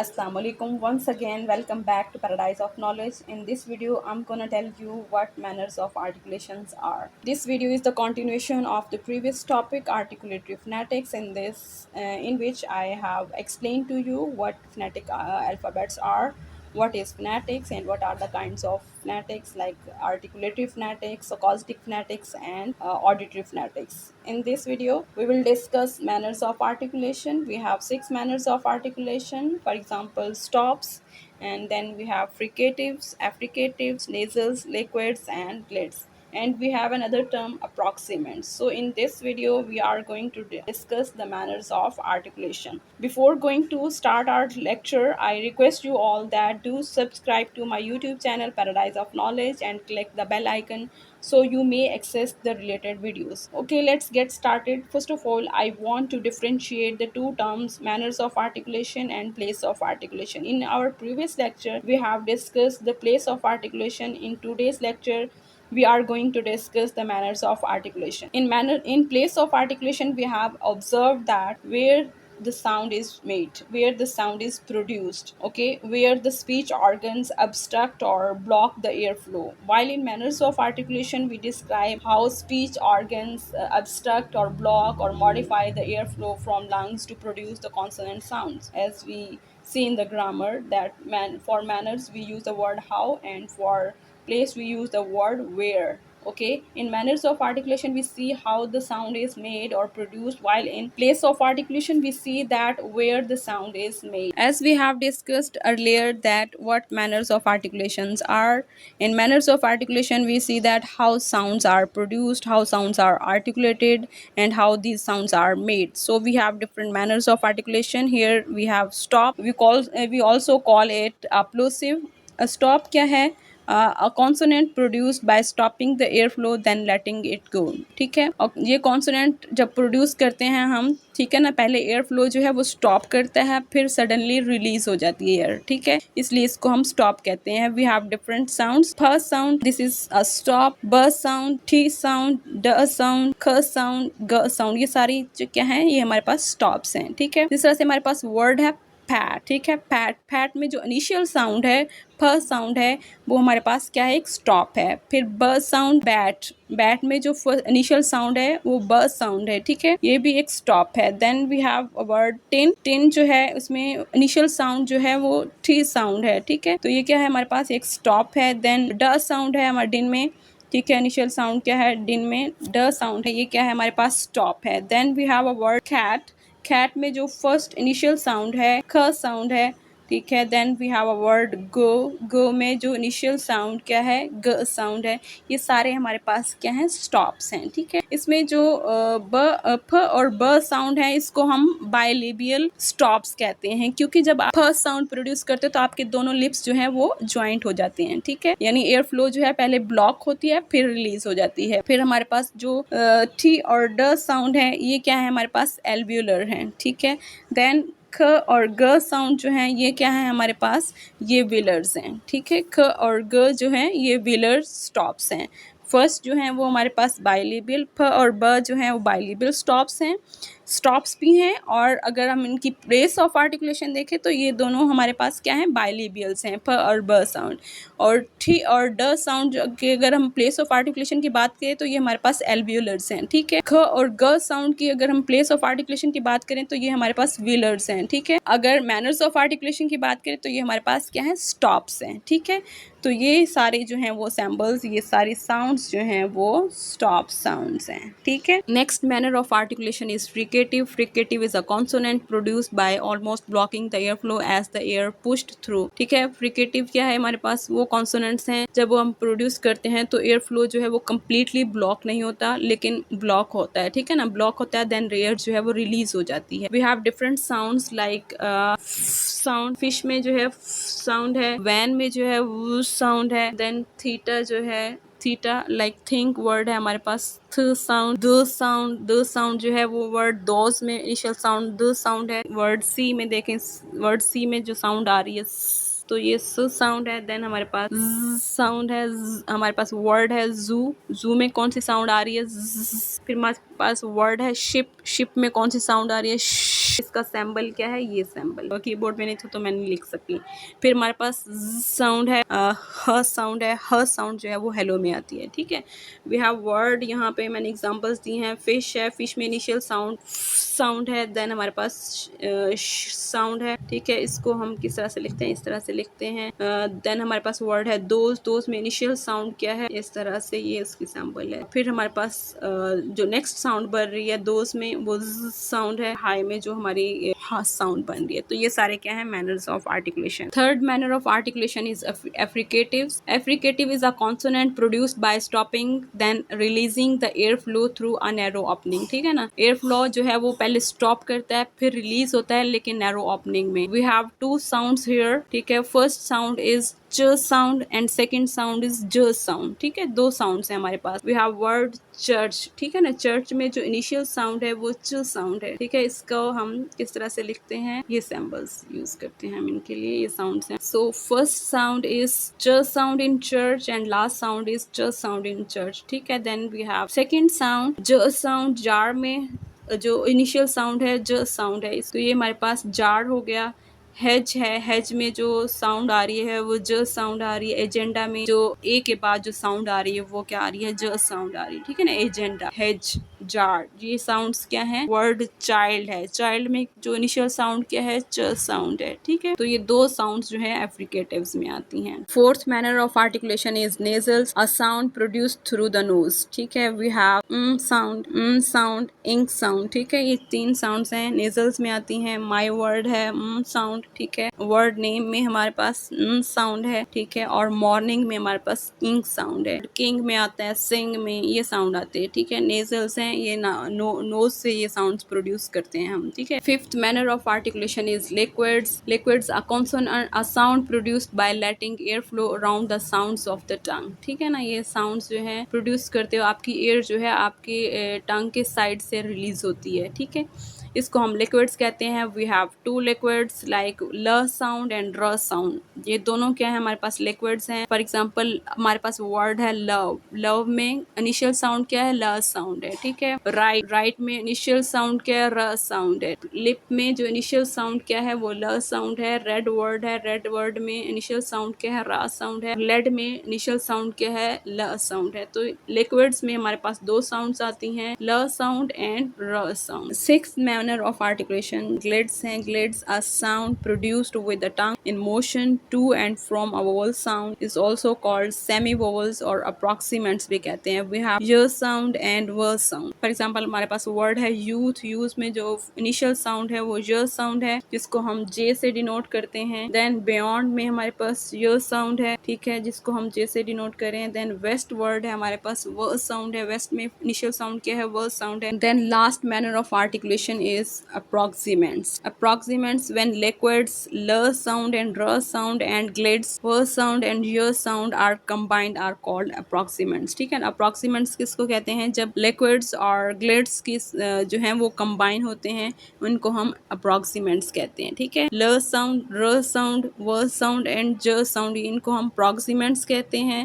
Assalamu alaikum. Once again, welcome back to Paradise of Knowledge. In this video, I'm gonna tell you what manners of articulations are. This video is the continuation of the previous topic, articulatory phonetics. In which I have explained to you what phonetic alphabets are, what is phonetics, and what are the kinds of phonetics like articulatory phonetics, acoustic phonetics, and auditory phonetics. In this video, we will discuss manners of articulation. We have six manners of articulation, for example, stops, and then we have fricatives, affricatives, nasals, liquids, and glits, and we have another term, approximants. So in this video we are going to discuss the manners of articulation. Before going to start our lecture, I request you all that do subscribe to my YouTube channel Paradise of Knowledge and click the bell icon so you may access the related videos. Okay, let's get started. First of all, I want to differentiate the two terms, manners of articulation and place of articulation. In our previous lecture we have discussed the place of articulation. In today's lecture we are going to discuss the manners of articulation. In place of articulation, we have observed that where the sound is made, where the sound is produced, okay, where the speech organs obstruct or block the airflow. While in manners of articulation, we describe how speech organs obstruct or block or modify the airflow from lungs to produce the consonant sounds. As we see in the grammar, that for manners we use the word how, and for place we use the word where. Okay, in manners of articulation we see how the sound is made or produced, while in place of articulation we see that where the sound is made. As we have discussed earlier that what manners of articulations are, in manners of articulation we see that how sounds are produced, how sounds are articulated, and how these sounds are made. So we have different manners of articulation. Here we have stop, we also call it plosive. A stop क्या है? A consonant produced by stopping the airflow then letting it go. ठीक है, और ये consonant जब produce करते हैं हम, ठीक है ना, पहले एयर फ्लो जो है वो स्टॉप करता है, फिर सडनली रिलीज हो जाती है एयर, ठीक है, इसलिए इसको हम स्टॉप कहते हैं. We have different sounds. फ sound, this is a stop. ब साउंड, टी साउंड, ड साउंड, ख साउंड, ग साउंड, ये सारी जो क्या है ये हमारे पास स्टॉप्स हैं. ठीक है, इस तरह से हमारे पास वर्ड है फैट. ठीक है, फैट, फैट में जो इनिशियल साउंड है, फ साउंड है, वो हमारे पास क्या है, एक स्टॉप है. फिर ब साउंड, बैट, बैट में जो इनिशियल साउंड है वो ब साउंड है. ठीक है, ये भी एक स्टॉप है. Then we have word tin. Tin जो है उसमें इनिशियल साउंड जो है वो टी साउंड है. ठीक है, तो ये क्या है, हमारे पास एक स्टॉप है. देन ड साउंड है हमारे डिन में. ठीक है, इनिशियल साउंड क्या है डिन में, ड साउंड है, ये क्या है हमारे पास, स्टॉप है. Then we have a word cat. Cat में जो फर्स्ट इनिशियल साउंड है ख साउंड है. ठीक है, then we have a word go. Go में जो इनिशियल साउंड क्या है, ग साउंड है. ये सारे हमारे पास क्या हैं, स्टॉप्स हैं. ठीक है, इसमें जो फ और ब साउंड है इसको हम बाइलेबियल स्टॉप्स कहते हैं, क्योंकि जब आप फ साउंड प्रोड्यूस करते हो तो आपके दोनों लिप्स जो है वो ज्वाइंट हो जाते हैं. ठीक है, यानी एयर फ्लो जो है पहले ब्लॉक होती है फिर रिलीज हो जाती है. फिर हमारे पास जो टी और ड साउंड है ये क्या है, हमारे पास एल्व्यूलर है. ठीक है, देन ख और ग साउंड जो हैं ये क्या है हमारे पास, ये विलर्स हैं. ठीक है, ख और ग जो हैं ये विलर स्टॉप्स हैं. फर्स्ट जो हैं वो हमारे पास बाइलेबियल, फ और ब जो हैं वो बाइलेबियल स्टॉप्स हैं, स्टॉप्स भी हैं. और अगर हम इनकी प्लेस ऑफ आर्टिकुलेशन देखें तो ये दोनों हमारे पास क्या हैं, बाइलेबियल्स हैं, फ और ब साउंड. और ठी और ड साउंड की अगर हम प्लेस ऑफ आर्टिकुलेशन की बात करें तो ये हमारे पास एल्व्यूलर्स हैं. ठीक है, ख और ग साउंड की अगर हम प्लेस ऑफ आर्टिकुलेशन की बात करें तो ये हमारे पास विलर्स हैं. ठीक है, अगर मैनर्स ऑफ आर्टिकुलेशन की बात करें तो ये हमारे पास क्या है, स्टॉप्स हैं. ठीक है, तो ये सारे जो हैं वो सैम्बल्स, ये सारी साउंड्स जो हैं वो स्टॉप साउंड्स हैं. ठीक है, next manner of articulation is fricative. Fricative is a consonant produced by almost blocking the air flow as the air pushed through. ठीक है, फ्रिकेटिव क्या है, हमारे पास वो कॉन्सोनेंट्स हैं जब वो हम प्रोड्यूस करते हैं तो एयर फ्लो जो है वो कम्प्लीटली ब्लॉक नहीं होता लेकिन ब्लॉक होता है. ठीक है ना, ब्लॉक होता है, देन एयर जो है वो रिलीज हो जाती है. We have different sounds like sound, fish में जो है साउंड है, वैन में जो है वो साउंड है, देन थीटा जो है, थीटा लाइक थिंक वर्ड है हमारे पास, थ sound, the sound, the sound जो है वो वर्ड दोस में इनिशियल साउंड द साउंड है. वर्ड सी में देखें, वर्ड सी में जो साउंड आ रही है तो ये स साउंड है. देन हमारे पास साउंड है, हमारे पास वर्ड है जू. जू में कौन सी साउंड आ रही है, फिर हमारे पास वर्ड है शिप. शिप में कौन सी साउंड आ रही है, इसका सैम्बल क्या है, ये सैम्बल। कीबोर्ड में नहीं था तो मैं नहीं लिख सकती। फिर हमारे पास साउंड है, ह साउंड है। ह साउंड जो है वो हेलो में आती है, ठीक है। वी हैव वर्ड, यहाँ पे मैंने एग्जांपल्स दी हैं। फिश है, फिश में इनिशियल साउंड है। देन हमारे पास साउंड है, ठीक है। इसको हम किस तरह से लिखते हैं, इस तरह से लिखते हैं। देन हमारे पास वर्ड है दोस्त में इनिशियल साउंड क्या है, इस तरह से, ये उसकी सैम्पल है। फिर हमारे पास जो नेक्स्ट साउंड बन रही है दोस्त में, वो साउंड है। हाई में जो हमारी हा साउंड बन रही है। तो ये सारे क्या है, manners of articulation. Third manner of articulation is affricatives. Affricative is a consonant produced by stopping then releasing the air flow through a narrow opening, ठीक है ना। एयर फ्लो जो है वो पहले स्टॉप करता है, फिर रिलीज होता है, लेकिन नैरो ओपनिंग में। We have two sounds here, ठीक है। फर्स्ट साउंड इज च sound and second sound is ज साउंड, ठीक है। दो साउंड्स है हमारे पास। वी हैव वर्ड चर्च, ठीक है ना। चर्च में जो इनिशियल साउंड है वो च साउंड है, ठीक है। इसको हम किस तरह से लिखते हैं, ये सिंबल्स यूज करते हैं हम इनके लिए, ये साउंड्स हैं। सो फर्स्ट साउंड इज च sound in church and last sound is च साउंड इन चर्च, ठीक है। Then we have second sound ज साउंड। जार में जो इनिशियल साउंड है ज साउंड है, तो ये हमारे पास जार हो गया। हेज है, हेज में जो साउंड आ रही है वो ज साउंड आ रही है। एजेंडा में जो ए के बाद जो साउंड आ रही है वो क्या आ रही है, ज साउंड आ रही है, ठीक है ना। एजेंडा, हेज, जार, ये साउंड्स क्या है। वर्ड चाइल्ड है, चाइल्ड में जो इनिशियल साउंड क्या है, च साउंड है, ठीक है। तो ये दो साउंड्स जो है एफ्रिकेटिव्स में आती हैं। Fourth manner of articulation is nasals, a sound produced through the nose, ठीक है। We have sound, ink sound, ठीक है। ये तीन साउंड्स हैं, नेजल्स में आती हैं। माई वर्ड है साउंड, ठीक है। वर्ड नेम में हमारे पास साउंड है, ठीक है। और मॉर्निंग में हमारे पास इंक साउंड है। किंग में आता है, सिंग में ये साउंड आते हैं, ठीक है। नेजल्स हैं, ये नोज से ये साउंड्स प्रोड्यूस करते हैं हम, ठीक है। Fifth manner of articulation is liquids. Liquids are consonant, a sound produced by letting air flow around the sounds of the tongue, ठीक है ना। ये साउंड्स जो है प्रोड्यूस करते हो, आपकी एयर जो है आपकी टंग के साइड से रिलीज होती है, ठीक है। इसको हम लिक्विड्स कहते हैं। We have two liquids like ल साउंड एंड र साउंड। ये दोनों क्या है, हमारे पास लिक्विड्स हैं। फॉर एग्जांपल हमारे पास वर्ड है लव, लव में इनिशियल साउंड क्या है, ल साउंड है, ठीक है। राइट, राइट में इनिशियल साउंड क्या है, र साउंड है। लिप में जो इनिशियल साउंड क्या है, वो ल साउंड है। रेड वर्ड है, रेड वर्ड में इनिशियल साउंड क्या है, रा साउंड है। लेड में इनिशियल साउंड क्या है, ल साउंड है। तो लिक्विड्स में हमारे पास दो साउंड्स आती हैं, ल साउंड एंड र sound. Sixth manner of articulation, glids हैं। glids are sound produced with the tongue in motion to and from a vowel sound, is also called semi vowels or approximants भी कहते हैं। we have y sound and v sound। for example हमारे पास word है youth, youth में जो initial sound है वो y sound है, जिसको हम j से डिनोट करते हैं। then beyond में हमारे पास y sound है, ठीक है, जिसको हम j से डिनोट करें। then west word है, हमारे पास v sound है, west में initial sound क्या है, v sound है। then last manner of articulation is approximants. Approximants when liquids l sound and r sound and glids v sound and y sound are combined are called approximants, ठीक है। approximants किसको कहते हैं, जब liquids और glids की जो हैं वो combine होते हैं, उनको हम approximants कहते हैं, ठीक है। l sound, r sound, v sound and j sound, इनको हम approximants कहते हैं।